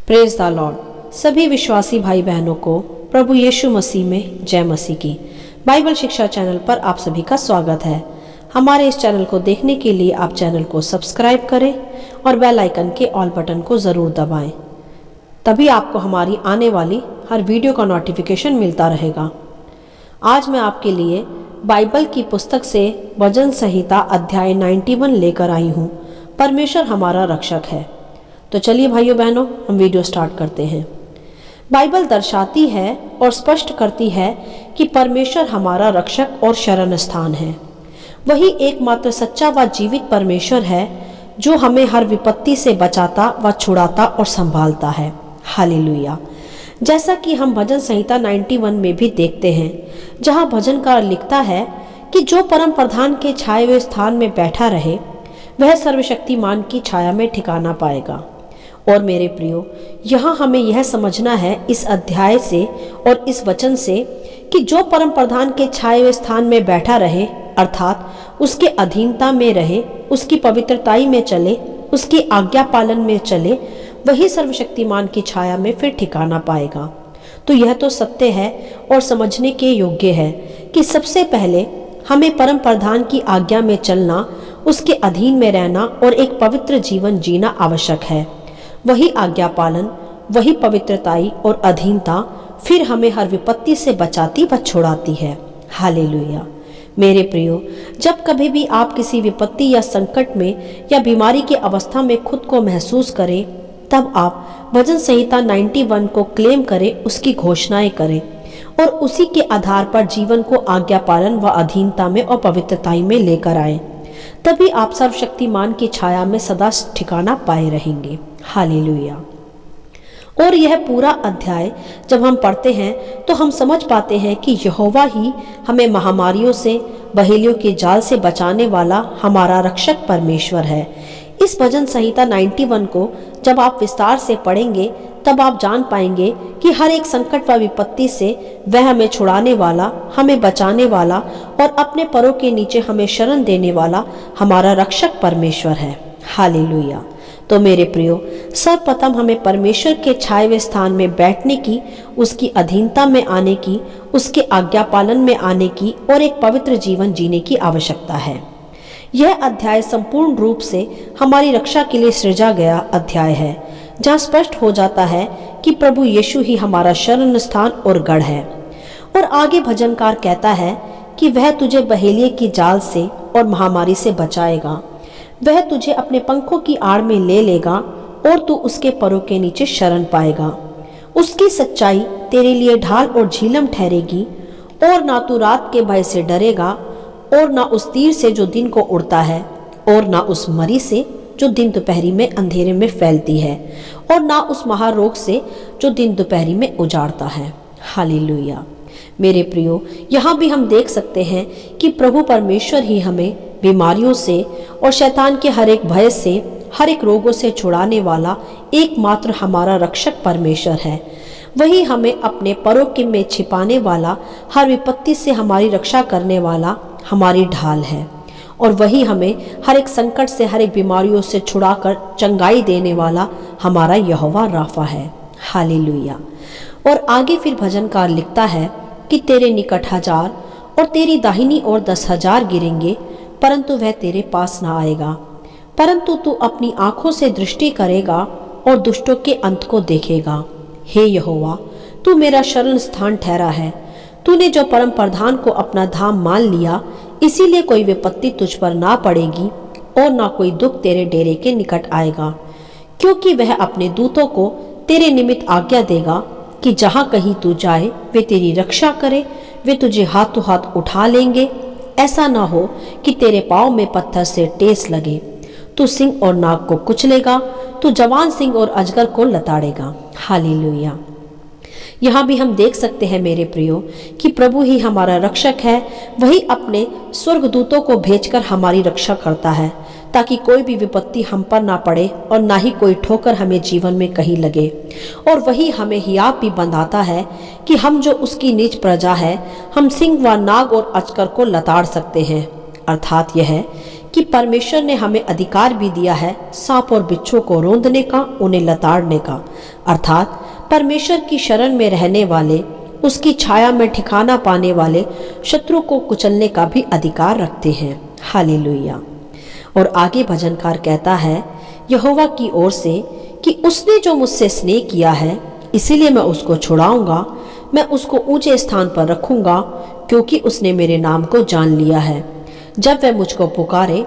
Praise the Lord. सभी विश्वासी भाई बहनों को प्रभु यीशु मसीह में जय मसीह की। बाइबल शिक्षा चैनल पर आप सभी का स्वागत है। हमारे इस चैनल को देखने के लिए आप चैनल को सब्सक्राइब करें और बेल आइकन के ऑल बटन को ज़रूर दबाएं। तभी आपको हमारी आने वाली हर वीडियो का नोटिफिकेशन मिलता रहेगा। आज मैं आपके लिए बाइबल की पुस्तक से भजन संहिता अध्याय 91 लेकर आई हूँ। परमेश्वर हमारा रक्षक है। तो चलिए भाइयों बहनों, हम वीडियो स्टार्ट करते हैं। बाइबल दर्शाती है और स्पष्ट करती है कि परमेश्वर हमारा रक्षक और शरण स्थान है। वही एकमात्र सच्चा व जीवित परमेश्वर है जो हमें हर विपत्ति से बचाता व छुड़ाता और संभालता है। हालेलुया। जैसा कि हम भजन संहिता 91 में भी देखते हैं, जहां भजनकार लिखता है कि जो परम प्रधान के छाए हुए स्थान में बैठा रहे वह सर्वशक्तिमान की छाया में ठिकाना पाएगा। और मेरे प्रियो, यहाँ हमें यह समझना है इस अध्याय से और इस वचन से कि जो परम प्रधान के छाए हुए स्थान में बैठा रहे, अर्थात उसके अधीनता में रहे, उसकी पवित्रताई में चले, उसकी आज्ञा पालन में चले, वही सर्वशक्तिमान की छाया में फिर ठिकाना पाएगा। तो यह तो सत्य है और समझने के योग्य है कि सबसे पहले हमें परम प्रधान की आज्ञा में चलना, उसके अधीन में रहना और एक पवित्र जीवन जीना आवश्यक है। वही आज्ञा पालन, वही पवित्रताई और अधीनता फिर हमें हर विपत्ति से बचाती व छुड़ाती है। हालेलुया। मेरे प्रियो, जब कभी भी आप किसी विपत्ति या संकट में या बीमारी की अवस्था में खुद को महसूस करें, तब आप भजन संहिता 91 को क्लेम करें, उसकी घोषणाएं करें और उसी के आधार पर जीवन को आज्ञा पालन व अधीनता में और पवित्रताई में लेकर आए। तभी आप सर्वशक्तिमान की छाया में सदा ठिकाना पाए रहेंगे। हालेलुया। और यह पूरा अध्याय जब हम पढ़ते हैं तो हम समझ पाते हैं कि यहोवा ही हमें महामारियों से, बहेलियों के जाल से बचाने वाला हमारा रक्षक परमेश्वर है। इस भजन संहिता 91 को जब आप विस्तार से पढ़ेंगे तब आप जान पाएंगे कि हर एक संकट व विपत्ति से वह हमें छुड़ाने वाला, हमें बचाने वाला और अपने पैरों के नीचे हमें शरण देने वाला हमारा रक्षक परमेश्वर है। हालेलुया। तो मेरे प्रियो, सर्वप्रथम हमें परमेश्वर के छाए हुए स्थान में बैठने की, उसकी अधीनता में आने की, उसके आज्ञा पालन में आने की और एक पवित्र जीवन जीने की आवश्यकता है। यह अध्याय संपूर्ण रूप से हमारी रक्षा के लिए सृजा गया अध्याय है, जहाँ स्पष्ट हो जाता है कि प्रभु यीशु ही हमारा शरण स्थान और गढ़ है। और आगे भजनकार कहता है कि वह तुझे बहेलिये की जाल से और महामारी से बचाएगा, वह तुझे अपने पंखों की आड़ में ले लेगा और तू उसके पैरों के नीचे शरण पाएगा। उसकी सच्चाई तेरे लिए ढाल और झीलम ठहरेगी और ना तू रात के भय से डरेगा और ना उस तीर से जो दिन को उड़ता है और ना उस मरी से जो दिन दोपहरी में अंधेरे में फैलती है और ना उस महारोग से जो दिन दोपहरी में उजाड़ता है। हालेलुया। मेरे प्रियो, यहाँ भी हम देख सकते हैं कि प्रभु परमेश्वर ही हमें बीमारियों से और शैतान के हर एक भय से, हर एक रोगों से छुड़ाने वाला एकमात्र हमारा रक्षक परमेश्वर है। वही हमें अपने पैरों के में छिपाने वाला, हर विपत्ति से हमारी रक्षा करने वाला हमारी ढाल है। और वही हमें हर एक संकट से, हर एक बीमारियों से छुड़ाकर चंगाई देने वाला हमारा यहोवा राफा है। हालेलुया। और आगे फिर भजनकार लिखता है कि तेरे निकट 1000 और तेरी दाहिनी ओर 10,000 गिरेंगे, परंतु वह तेरे पास ना आएगा। परंतु तू अपनी आंखों से दृष्टि करेगा और दुष्टों के अंत को देखेगा। हे यहोवा, तू मेरा शरण स्थान ठहरा है। तूने जो परम प्रधान को अपना धाम मान लिया, इसीलिए कोई विपत्ति तुझ पर ना पड़ेगी और ना कोई दुख तेरे डेरे के निकट आएगा, क्योंकि वह अपने दूतों को तेरे निमित्त आज्ञा देगा कि जहाँ कहीं तू जाए वे तेरी रक्षा करे। वे तुझे हाथों हाथ उठा लेंगे, ऐसा ना हो कि तेरे पाँव में पत्थर से ठेस लगे। तू सिंह और नाग को कुचलेगा, तू जवान सिंह और अजगर को लताड़ेगा। हालेलुया। यहाँ भी हम देख सकते हैं मेरे प्रियो कि प्रभु ही हमारा रक्षक है। वही अपने स्वर्गदूतों को भेजकर हमारी रक्षा करता है ताकि कोई भी विपत्ति हम पर ना पड़े और ना ही कोई ठोकर हमें जीवन में कहीं लगे। और वही हमें हियाव भी बंधाता है कि हम जो उसकी निज प्रजा है, हम सिंह व नाग और अजगर को लताड़ सकते हैं। अर्थात यह है कि परमेश्वर ने हमें अधिकार भी दिया है सांप और बिच्छू को रौंदने का, उन्हें लताड़ने का, अर्थात परमेश्वर की शरण में रहने वाले, उसकी छाया में ठिकाना पाने वाले शत्रु को कुचलने का भी अधिकार रखते हैं। हालेलुया। और आगे भजनकार कहता है यहोवा की ओर से कि उसने जो मुझसे स्नेह किया है इसीलिए मैं उसको छुड़ाऊंगा, मैं उसको ऊंचे स्थान पर रखूंगा, क्योंकि उसने मेरे नाम को जान लिया है। जब वह मुझको पुकारे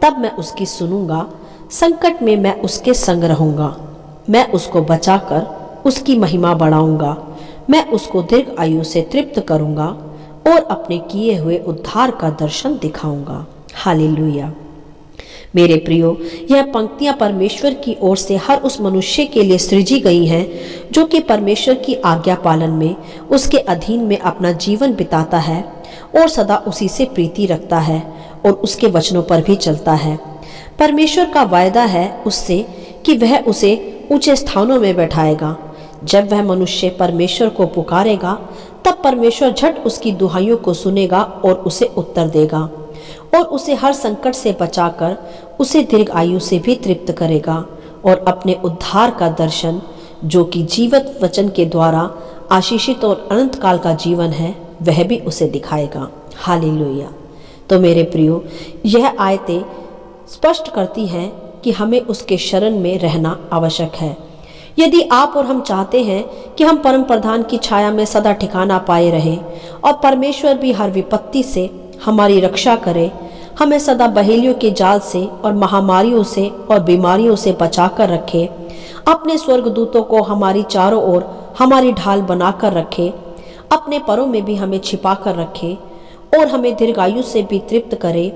तब मैं उसकी सुनूंगा, संकट में मैं उसके संग रहूंगा। मैं उसको बचाकर उसकी महिमा बढ़ाऊंगा, मैं उसको दीर्घ आयु से तृप्त करूंगा और अपने किए हुए उद्धार का दर्शन दिखाऊंगा। हालेलुया। मेरे प्रियो, यह पंक्तियां परमेश्वर की ओर से हर उस मनुष्य के लिए सृजी गई हैं जो कि परमेश्वर की आज्ञा पालन में, उसके अधीन में अपना जीवन बिताता है और सदा उसी से प्रीति रखता है और उसके वचनों पर भी चलता है। परमेश्वर का वायदा है उससे कि वह उसे ऊंचे स्थानों में बैठाएगा। जब वह मनुष्य परमेश्वर को पुकारेगा तब परमेश्वर झट उसकी दुहाइयों को सुनेगा और उसे उत्तर देगा और उसे हर संकट से बचाकर उसे दीर्घ आयु से भी तृप्त करेगा और अपने उद्धार का दर्शन, जो कि जीवित वचन के द्वारा आशीषित और अनंत काल का जीवन है, वह भी उसे दिखाएगा। हालेलुया। तो मेरे प्रियो, यह आयतें स्पष्ट करती हैं कि हमें उसके शरण में रहना आवश्यक है। यदि आप और हम चाहते हैं कि हम परम प्रधान की छाया में सदा ठिकाना पाए रहें और परमेश्वर भी हर विपत्ति से हमारी रक्षा करे, हमें सदा बहेलियों के जाल से और महामारियों से और बीमारियों से बचाकर रखे, अपने स्वर्गदूतों को हमारी चारों ओर हमारी ढाल बनाकर रखे, अपने परों में भी हमें छिपा कर रखे और हमें दीर्घायु से भी तृप्त करे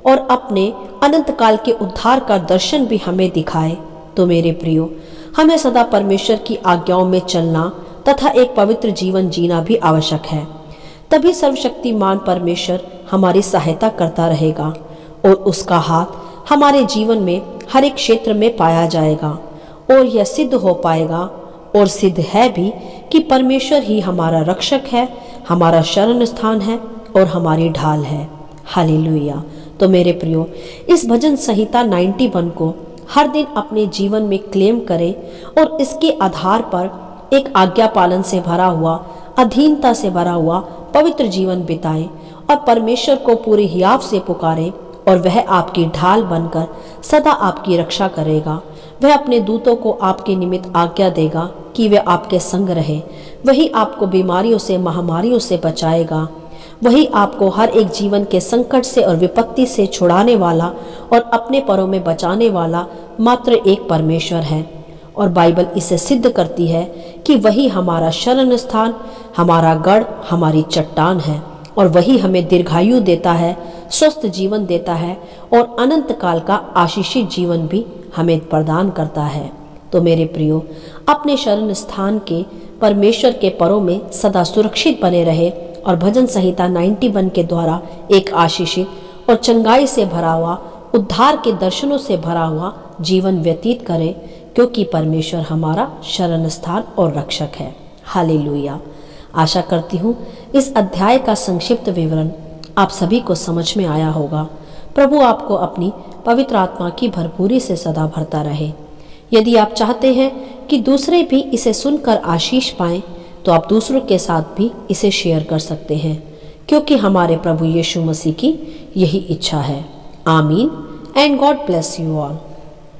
और अपने अनंत काल के उद्धार का दर्शन भी हमें दिखाए, तो मेरे प्रियो, हमें सदा परमेश्वर की आज्ञाओं में चलना तथा एक पवित्र जीवन जीना भी आवश्यक है। तभी सर्वशक्तिमान परमेश्वर हमारी सहायता करता रहेगा और उसका हाथ हमारे जीवन में हर एक क्षेत्र में पाया जाएगा और यह सिद्ध हो पाएगा और सिद्ध है भी कि परमेश्वर ही हमारा रक्षक है, हमारा शरण स्थान है और हमारी ढाल है। हालेलुया। तो मेरे प्रियो, इस भजन संहिता 91 को हर दिन अपने जीवन में क्लेम करें और इसके आधार पर एक आज्ञा पालन से भरा हुआ, अधीनता से भरा हुआ पवित्र जीवन बिताएं और परमेश्वर को पूरे हियाव से पुकारें और वह आपकी ढाल बनकर सदा आपकी रक्षा करेगा। वह अपने दूतों को आपके निमित्त आज्ञा देगा कि वे आपके संग रहे। वही आपको बीमारियों से, महामारियों से बचाएगा। वही आपको हर एक जीवन के संकट से और विपत्ति से छुड़ाने वाला और अपने परों में बचाने वाला मात्र एक परमेश्वर है। और बाइबल इसे सिद्ध करती है कि वही हमारा शरण स्थान, हमारा गढ़, हमारी चट्टान है और वही हमें दीर्घायु देता है, स्वस्थ जीवन देता है और अनंत काल का आशीषित जीवन भी हमें प्रदान करता है। तो मेरे प्रियो, अपने शरण स्थान के परमेश्वर के परों में सदा सुरक्षित बने रहे और भजन संहिता 91 के द्वारा एक आशीषित और चंगाई से भरा हुआ, उद्धार के दर्शनों से भरा हुआ जीवन व्यतीत करें, क्योंकि परमेश्वर हमारा शरण स्थान और रक्षक है। हालेलुया। आशा करती हूँ इस अध्याय का संक्षिप्त विवरण आप सभी को समझ में आया होगा। प्रभु आपको अपनी पवित्र आत्मा की भरपूरी से सदा भरता रहे। यदि आप चाहते हैं कि दूसरे भी इसे सुनकर आशीष पाएं, तो आप दूसरों के साथ भी इसे शेयर कर सकते हैं, क्योंकि हमारे प्रभु यीशु मसीह की यही इच्छा है। आमीन and God bless you all.